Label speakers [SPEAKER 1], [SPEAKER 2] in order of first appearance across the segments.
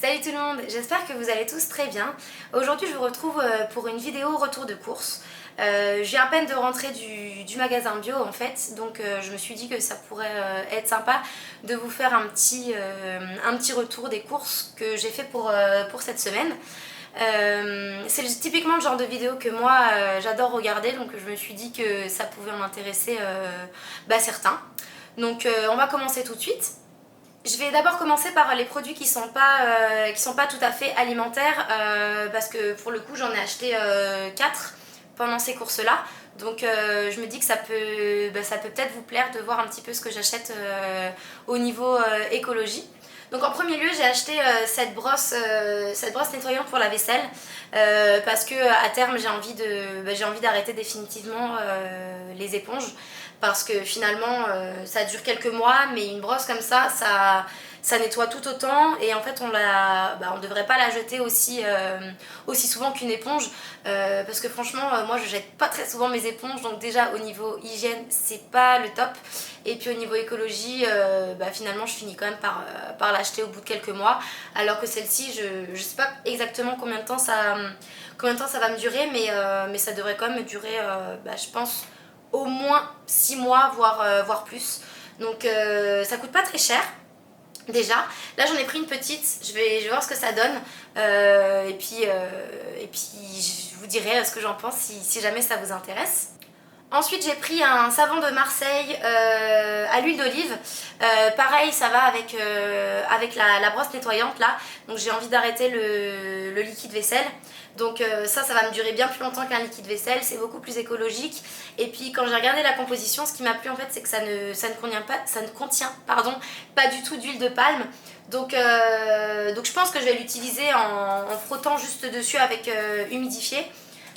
[SPEAKER 1] Salut tout le monde, j'espère que vous allez tous très bien. Aujourd'hui je vous retrouve pour une vidéo retour de course. Je viens à peine de rentrer du magasin bio en fait, donc je me suis dit que ça pourrait être sympa de vous faire un petit retour des courses que j'ai fait pour cette semaine. C'est typiquement le genre de vidéo que moi j'adore regarder, donc je me suis dit que ça pouvait en intéresser certains. Donc on va commencer tout de suite. Je vais d'abord commencer par les produits qui sont pas tout à fait alimentaires parce que pour le coup j'en ai acheté 4 pendant ces courses là, donc je me dis que ça peut peut-être vous plaire de voir un petit peu ce que j'achète au niveau écologie. Donc en premier lieu j'ai acheté cette brosse nettoyante pour la vaisselle parce que à terme j'ai envie d'arrêter définitivement les éponges, parce que finalement ça dure quelques mois, mais une brosse comme ça nettoie tout autant, et en fait on devrait pas la jeter aussi souvent qu'une éponge, parce que franchement moi je jette pas très souvent mes éponges, donc déjà au niveau hygiène c'est pas le top, et puis au niveau écologie finalement je finis quand même par l'acheter au bout de quelques mois, alors que celle-ci je sais pas exactement combien de temps ça va me durer, mais ça devrait quand même me durer je pense au moins 6 mois, voire plus. Donc ça coûte pas très cher déjà. Là j'en ai pris une petite, je vais voir ce que ça donne, et puis je vous dirai ce que j'en pense si jamais ça vous intéresse. Ensuite j'ai pris un savon de Marseille à l'huile d'olive, pareil ça va avec la brosse nettoyante là, donc j'ai envie d'arrêter le liquide vaisselle, donc ça va me durer bien plus longtemps qu'un liquide vaisselle, c'est beaucoup plus écologique, et puis quand j'ai regardé la composition, ce qui m'a plu en fait c'est que ça ne contient pas du tout d'huile de palme, donc je pense que je vais l'utiliser en frottant juste dessus avec humidifié.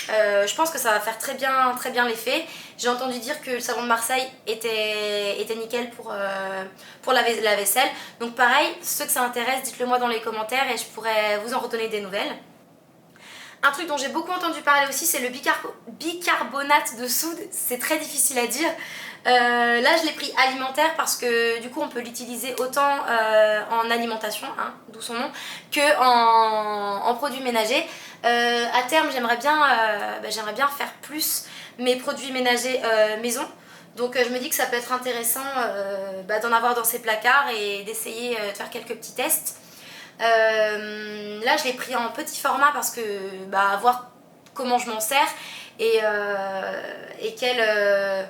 [SPEAKER 1] Je pense que ça va faire très bien l'effet. J'ai entendu dire que le savon de Marseille était nickel pour la vaisselle. Donc pareil, ceux que ça intéresse, dites-le moi dans les commentaires et je pourrais vous en redonner des nouvelles. Un truc dont j'ai beaucoup entendu parler aussi, c'est le bicarbonate de soude. C'est très difficile à dire. Là je l'ai pris alimentaire parce que du coup on peut l'utiliser autant en alimentation, hein, d'où son nom, que en produits ménagers. À terme j'aimerais bien faire plus mes produits ménagers maison, donc je me dis que ça peut être intéressant d'en avoir dans ces placards et d'essayer de faire quelques petits tests. Là je l'ai pris en petit format parce que voir comment je m'en sers et quelle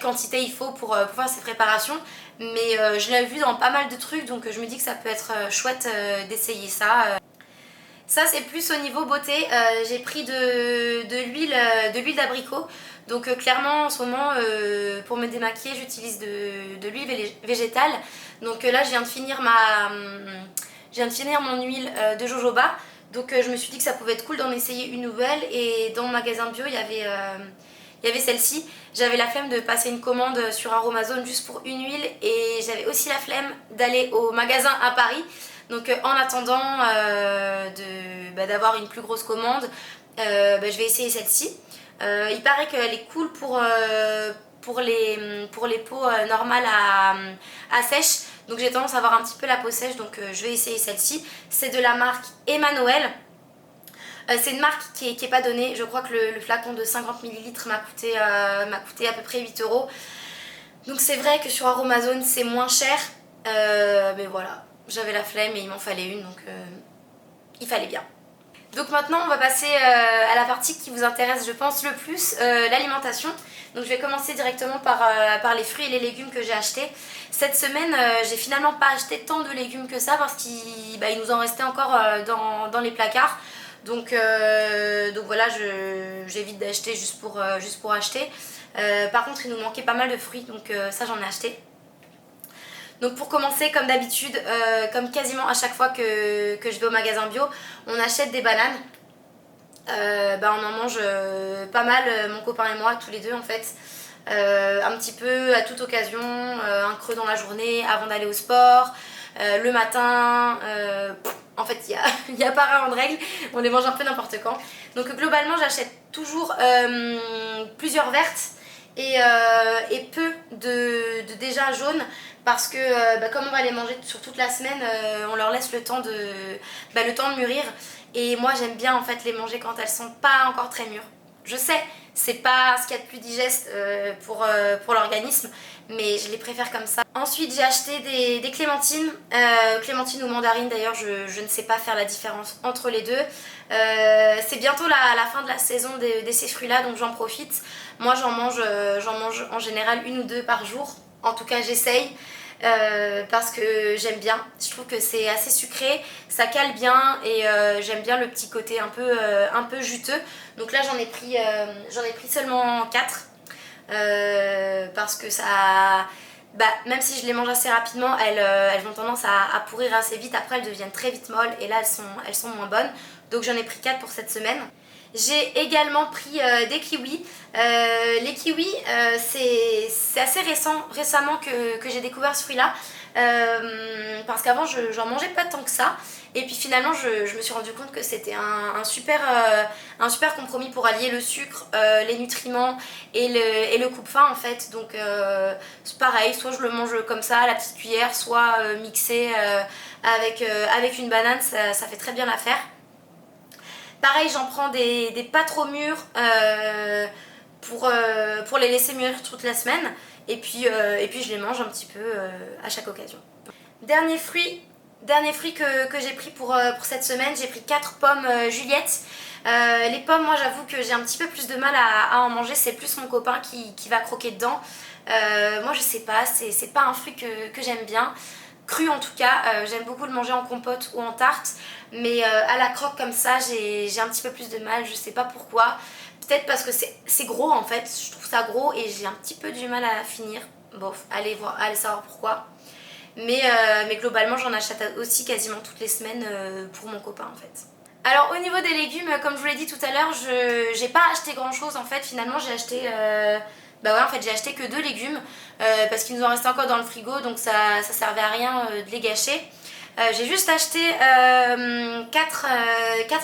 [SPEAKER 1] quantité il faut pour faire ces préparations, mais je l'ai vu dans pas mal de trucs, donc je me dis que ça peut être chouette d'essayer ça. Ça c'est plus au niveau beauté, j'ai pris de l'huile d'abricot, donc clairement en ce moment pour me démaquiller j'utilise de l'huile végétale, donc là je viens de finir mon huile de jojoba, donc je me suis dit que ça pouvait être cool d'en essayer une nouvelle, et dans mon magasin bio il y avait celle-ci. J'avais la flemme de passer une commande sur Aromazone juste pour une huile, et j'avais aussi la flemme d'aller au magasin à Paris. Donc en attendant d'avoir une plus grosse commande, je vais essayer celle-ci. Il paraît qu'elle est cool pour les peaux normales à sèche. Donc j'ai tendance à avoir un petit peu la peau sèche, donc je vais essayer celle-ci. C'est de la marque Emmanuel. C'est une marque qui est pas donnée. Je crois que le flacon de 50 ml m'a coûté à peu près 8 €. Donc c'est vrai que sur Aromazone c'est moins cher, mais voilà, j'avais la flemme et il m'en fallait une, donc il fallait bien. Donc maintenant on va passer à la partie qui vous intéresse je pense le plus, l'alimentation. Donc je vais commencer directement par les fruits et les légumes que j'ai achetés. Cette semaine j'ai finalement pas acheté tant de légumes que ça parce qu'il nous en restait encore dans les placards. Donc voilà, j'évite d'acheter juste pour acheter. Par contre il nous manquait pas mal de fruits, donc ça j'en ai acheté. Donc pour commencer, comme d'habitude, comme quasiment à chaque fois que je vais au magasin bio, on achète des bananes. On en mange pas mal, mon copain et moi, tous les deux en fait. Un petit peu à toute occasion, un creux dans la journée, avant d'aller au sport, le matin, en fait il y a pas vraiment de règles, on les mange un peu n'importe quand. Donc globalement j'achète toujours plusieurs vertes et peu de déjà jaunes parce que comme on va les manger sur toute la semaine, on leur laisse le temps de mûrir. Et moi j'aime bien en fait les manger quand elles sont pas encore très mûres. Je sais, c'est pas ce qu'il y a de plus digeste pour l'organisme, mais je les préfère comme ça. Ensuite j'ai acheté des clémentines, clémentines ou mandarines d'ailleurs, je ne sais pas faire la différence entre les deux. C'est bientôt la fin de la saison de ces fruits là, donc j'en profite. Moi j'en mange en général une ou deux par jour, en tout cas j'essaye. Parce que j'aime bien, je trouve que c'est assez sucré, ça cale bien et j'aime bien le petit côté un peu juteux. Donc là j'en ai pris seulement 4 parce que ça, même si je les mange assez rapidement, elles ont tendance à pourrir assez vite. Après elles deviennent très vite molles et là elles sont moins bonnes. Donc j'en ai pris 4 pour cette semaine. J'ai également pris des kiwis. Les kiwis, c'est assez récemment que j'ai découvert ce fruit-là. Parce qu'avant, j'en mangeais pas tant que ça. Et puis finalement, je me suis rendu compte que c'était un super compromis pour allier le sucre, les nutriments et le coupe-faim en fait. Donc c'est pareil, soit je le mange comme ça à la petite cuillère, soit mixé avec une banane, ça fait très bien l'affaire. Pareil, j'en prends des pas trop mûrs pour les laisser mûrir toute la semaine. Et puis je les mange un petit peu à chaque occasion. Dernier fruit que j'ai pris pour cette semaine, j'ai pris 4 pommes Juliette. Les pommes, moi j'avoue que j'ai un petit peu plus de mal à en manger, c'est plus mon copain qui va croquer dedans. Moi je sais pas, c'est pas un fruit que j'aime bien. Cru en tout cas, j'aime beaucoup le manger en compote ou en tarte, mais à la croque comme ça j'ai un petit peu plus de mal, je sais pas pourquoi. Peut-être parce que c'est gros en fait, je trouve ça gros et j'ai un petit peu du mal à finir. Bon, allez savoir pourquoi. Mais globalement j'en achète aussi quasiment toutes les semaines pour mon copain en fait. Alors au niveau des légumes, comme je vous l'ai dit tout à l'heure, j'ai pas acheté grand chose en fait, finalement j'ai acheté... en fait j'ai acheté que 2 légumes parce qu'il nous en restait encore dans le frigo, donc ça servait à rien de les gâcher. J'ai juste acheté 4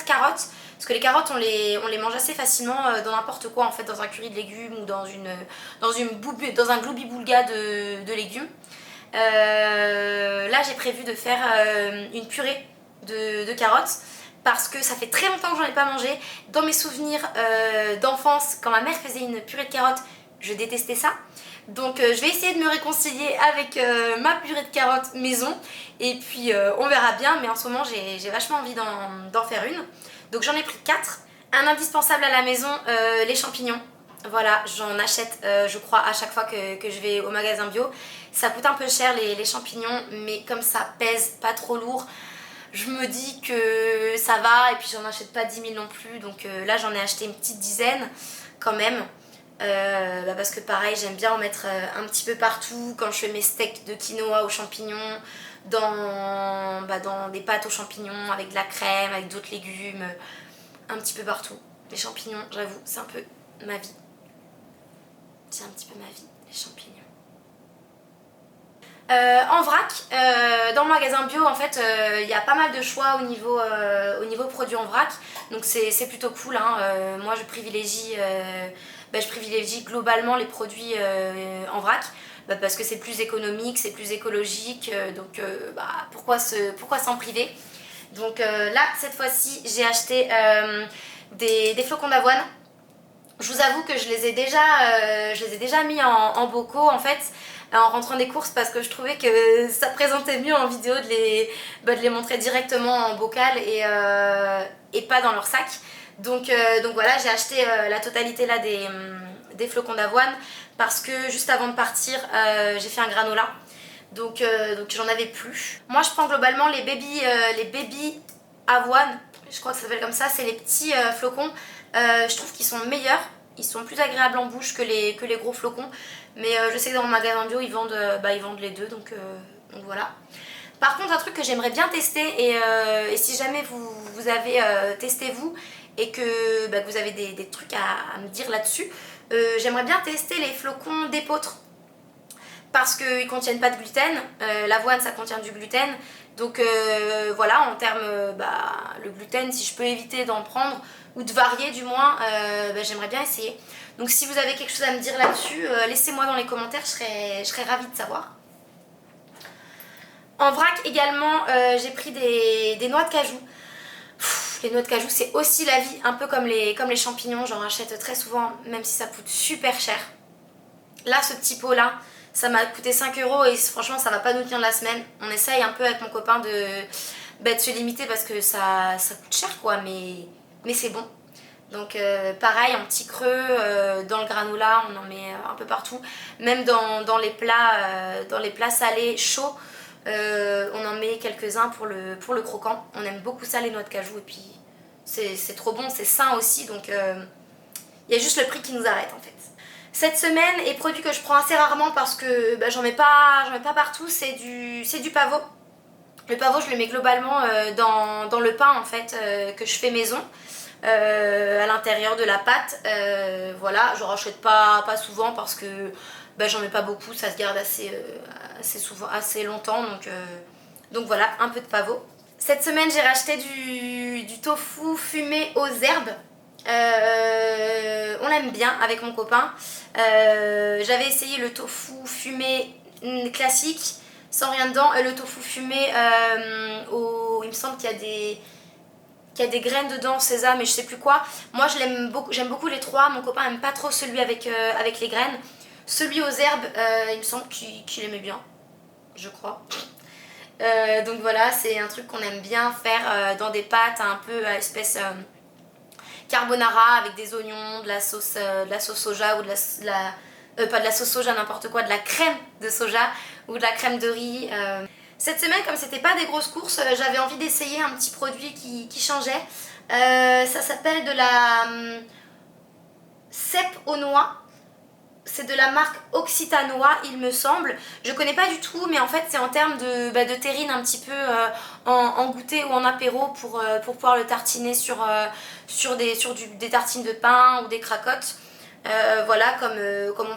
[SPEAKER 1] carottes, parce que les carottes on les mange assez facilement dans n'importe quoi en fait, dans un curry de légumes ou dans un gloubi-boulga de légumes. Là j'ai prévu de faire une purée de carottes parce que ça fait très longtemps que j'en ai pas mangé. Dans mes souvenirs d'enfance, quand ma mère faisait une purée de carottes, je détestais ça. Donc je vais essayer de me réconcilier avec ma purée de carottes maison et puis on verra bien, mais en ce moment j'ai vachement envie d'en faire une. Donc j'en ai pris 4. Un indispensable à la maison, les champignons. Voilà, j'en achète je crois à chaque fois que je vais au magasin bio. Ça coûte un peu cher les champignons, mais comme ça pèse pas trop lourd, je me dis que ça va et puis j'en achète pas 10 000 non plus. Donc là j'en ai acheté une petite dizaine quand même. Parce que pareil j'aime bien en mettre un petit peu partout quand je fais mes steaks de quinoa aux champignons, dans des pâtes aux champignons avec de la crème, avec d'autres légumes, un petit peu partout. Les champignons, j'avoue, c'est un peu ma vie. C'est un petit peu ma vie, les champignons. En vrac, dans le magasin bio en fait il y a pas mal de choix au niveau produits en vrac, donc c'est plutôt cool hein. Moi je privilégie globalement les produits en vrac parce que c'est plus économique, c'est plus écologique, donc pourquoi s'en priver. Donc là cette fois-ci j'ai acheté des flocons d'avoine. Je vous avoue que je les ai déjà mis en bocaux en fait en rentrant des courses parce que je trouvais que ça présentait mieux en vidéo de les montrer directement en bocal et pas dans leur sac. Donc voilà, j'ai acheté la totalité là des flocons d'avoine parce que juste avant de partir j'ai fait un granola. Donc j'en avais plus. Moi je prends globalement les baby avoine, je crois que ça s'appelle comme ça, c'est les petits flocons. Je trouve qu'ils sont meilleurs, ils sont plus agréables en bouche que les gros flocons. Mais je sais que dans mon magasin bio ils vendent les deux, donc voilà. Par contre un truc que j'aimerais bien tester et si jamais vous avez testé vous et que vous avez des trucs à me dire là-dessus, j'aimerais bien tester les flocons d'épeautre. parce qu'ils ne contiennent pas de gluten. L'avoine, ça contient du gluten. Donc voilà, en termes, le gluten, si je peux éviter d'en prendre, ou de varier du moins, j'aimerais bien essayer. Donc si vous avez quelque chose à me dire là-dessus, laissez-moi dans les commentaires, je serais ravie de savoir. En vrac également, j'ai pris des noix de cajou. Les noix de cajou, c'est aussi la vie, un peu comme les champignons, j'en rachète très souvent, même si ça coûte super cher. Là, ce petit pot là, ça m'a coûté 5 € et franchement ça va pas nous tenir la semaine. On essaye un peu avec mon copain de se limiter parce que ça coûte cher quoi, mais c'est bon. Donc pareil, en petit creux, dans le granola, on en met un peu partout. Même dans les plats salés chauds, on en met quelques-uns pour le croquant. On aime beaucoup ça, les noix de cajou, et puis c'est trop bon, c'est sain aussi, donc il y a juste le prix qui nous arrête en fait. Cette semaine, et produit que je prends assez rarement parce que j'en mets pas partout, c'est du pavot. Le pavot, je le mets globalement dans le pain en fait, que je fais maison, à l'intérieur de la pâte. Voilà, je rachète pas souvent parce que j'en mets pas beaucoup, ça se garde assez longtemps, donc voilà, un peu de pavot. Cette semaine, j'ai racheté du tofu fumé aux herbes. On l'aime bien avec mon copain. J'avais essayé le tofu fumé classique sans rien dedans, et le tofu fumé il me semble qu'il y a des graines dedans, sésame et je sais plus quoi. Moi j'aime beaucoup les trois. Mon copain aime pas trop celui avec les graines. Celui aux herbes, il me semble qu'il aimait bien, je crois. Donc voilà, c'est un truc qu'on aime bien faire dans des pâtes un peu à espèce carbonara avec des oignons, de la sauce soja ou pas de la sauce soja, n'importe quoi, de la crème de soja ou de la crème de riz. Cette semaine, comme c'était pas des grosses courses, j'avais envie d'essayer un petit produit qui changeait. Ça s'appelle de la cèpe aux noix. C'est de la marque Occitanois, il me semble. Je connais pas du tout, mais en fait c'est en termes de terrine un petit peu en goûter ou en apéro pour pouvoir le tartiner sur des tartines de pain ou des cracottes. Voilà, comme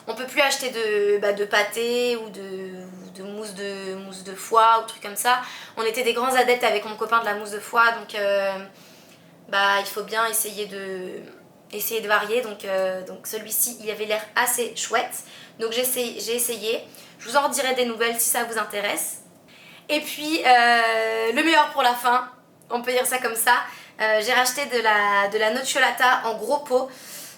[SPEAKER 1] on peut plus acheter de pâté ou de mousse de foie ou trucs comme ça. On était des grands adeptes avec mon copain de la mousse de foie, donc il faut bien essayer de varier, donc celui-ci il avait l'air assez chouette, donc j'ai essayé. Je vous en redirai des nouvelles si ça vous intéresse. Et puis le meilleur pour la fin, on peut dire ça comme ça, j'ai racheté de la nocciolata en gros pot.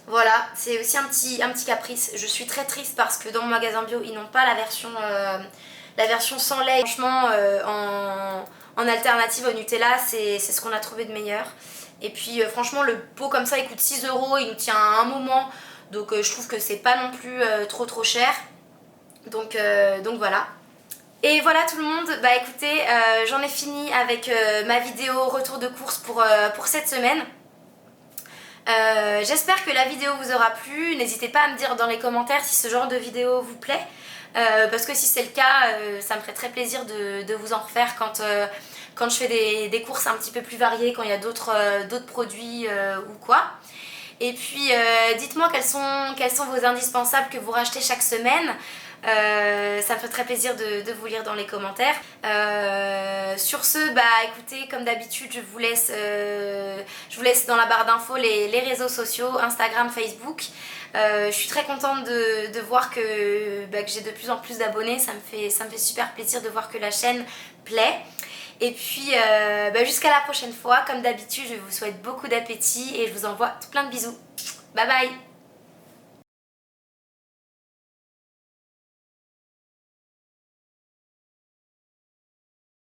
[SPEAKER 1] Voilà, c'est aussi un petit caprice. Je suis très triste parce que dans mon magasin bio ils n'ont pas la version sans lait. Franchement en alternative au Nutella, c'est ce qu'on a trouvé de meilleur. Et puis franchement le pot comme ça il coûte 6 €, il nous tient à un moment, donc je trouve que c'est pas non plus trop cher. Donc voilà. Et voilà tout le monde, écoutez, j'en ai fini avec ma vidéo retour de course pour cette semaine. J'espère que la vidéo vous aura plu. N'hésitez pas à me dire dans les commentaires si ce genre de vidéo vous plaît, parce que si c'est le cas, ça me ferait très plaisir de vous en refaire quand je fais des courses un petit peu plus variées, quand il y a d'autres produits ou quoi. Et puis dites-moi quels sont vos indispensables que vous rachetez chaque semaine. Ça me fait très plaisir de vous lire dans les commentaires. Sur ce, écoutez, comme d'habitude, je vous laisse dans la barre d'infos les réseaux sociaux, Instagram, Facebook. Je suis très contente de voir que j'ai de plus en plus d'abonnés. Ça me fait super plaisir de voir que la chaîne plaît. Et puis jusqu'à la prochaine fois, comme d'habitude, je vous souhaite beaucoup d'appétit et je vous envoie plein de bisous. Bye bye!